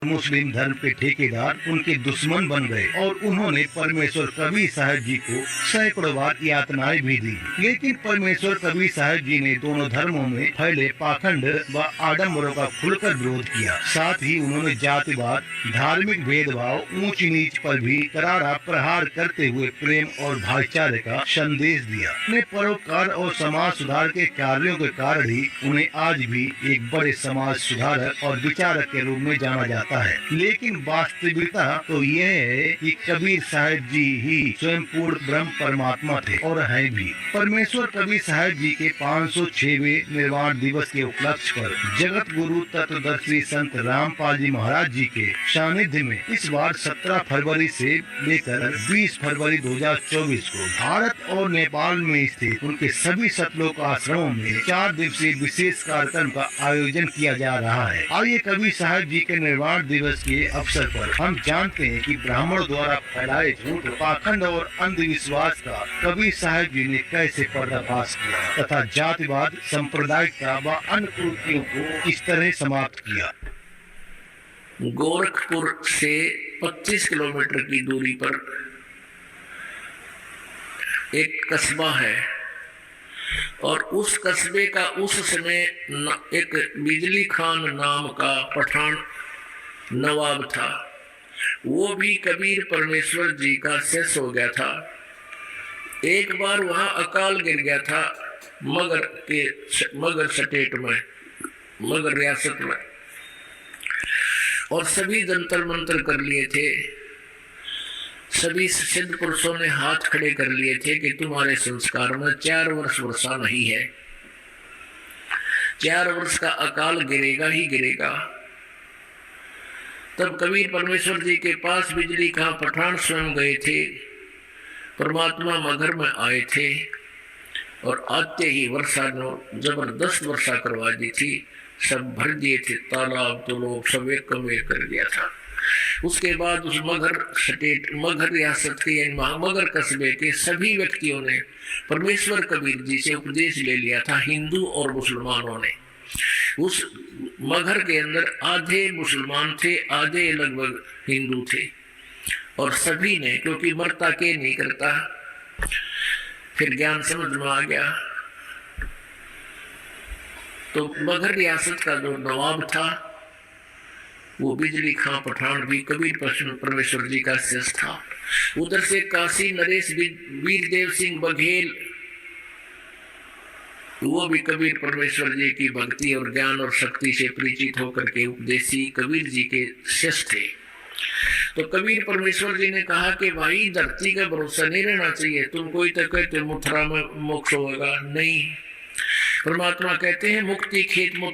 मुस्लिम धर्म के ठेकेदार उनके दुश्मन बन गए और उन्होंने परमेश्वर कबीर साहब जी को सैकड़ों बार यातनाएं भी दी। लेकिन परमेश्वर कबीर साहब जी ने दोनों धर्मों में फैले पाखंड व आडम्बरों का खुलकर विरोध किया। साथ ही उन्होंने जातिवाद, धार्मिक भेदभाव, ऊंच नीच पर भी करारा प्रहार करते हुए प्रेम और भाईचारे का संदेश दिया। अपने परोपकार और समाज सुधार के कार्यों के कारण ही उन्हें आज भी एक बड़े समाज सुधारक और विचारक के रूप में जाना जाता है। लेकिन वास्तविकता तो यह है कि कबीर साहब जी ही स्वयं पूर्ण ब्रह्म परमात्मा थे और हैं भी। परमेश्वर कबीर साहब जी के 506वें निर्वाण दिवस के उपलक्ष्य पर जगत गुरु तत्वदर्शी संत रामपाल जी महाराज जी के सानिध्य में इस बार 17 फरवरी से लेकर 20 फरवरी 2024 को भारत और नेपाल में स्थित उनके सभी सतलोक आश्रमों में 4 दिवसीय विशेष कार्यक्रम का आयोजन किया जा रहा है। आइए कबीर साहब जी के निर्वाण दिवस के अवसर पर हम जानते हैं कि ब्राह्मणों द्वारा फैलाए झूठ, पाखंड और अंधविश्वास का कबीर साहब जी ने कैसे पर्दाफाश किया तथा जातिवाद, सांप्रदायिकता व अन्य कुरीतियों को किस तरह समाप्त किया। गोरखपुर से 25 किलोमीटर की दूरी पर एक कस्बा है और उस कस्बे का उस समय एक बिजली खान नाम का पठान नवाब था। वो भी कबीर परमेश्वर जी का शिष्य हो गया था। एक बार वहां अकाल गिर गया था मगर स्टेट में, मगर रियासत में, और सभी जंतर मंतर कर लिए थे। सभी सिद्ध पुरुषों ने हाथ खड़े कर लिए थे कि तुम्हारे संस्कार में 4 वर्ष वर्षा नहीं है, 4 वर्ष का अकाल गिरेगा ही गिरेगा। तब कबीर परमेश्वर जी के पास बिजली खां पठान स्वयं गए थे, परमात्मा मगर में आए थे और आते ही वर्षा ने जबरदस्त वर्षा करवा दी थी। सब भर दिए थे तालाब, तो लोग सब एक कमेर कर दिया था। उसके बाद उस मगर रियासत के यानी मगर कस्बे के सभी व्यक्तियों ने परमेश्वर कबीर जी से उपदेश ले लिया था। हिंदू और मुसलमानों ने, उस मगर के अंदर आधे मुसलमान थे, आधे लगभग हिंदू थे, और सभी ने, क्योंकि मरता के नहीं करता, फिर ज्ञान समझ में आ गया। तो मगर रियासत का जो नवाब था वो बिजली खां पठान भी कबीर परमेश्वर जी का शिष्य था। उधर से काशी नरेश वीरदेव सिंह बघेल, वो भी कबीर परमेश्वर जी की भक्ति और ज्ञान और शक्ति से परिचित होकर के उपदेशी कबीर जी के शिष्य थे। तो कबीर परमेश्वर जी ने कहा कि भाई धरती का भरोसा नहीं रहना चाहिए, तुम कोई तो कहते मथुरा में मोक्ष होगा, नहीं। परमात्मा कहते हैं मुक्ति खेत मथुरा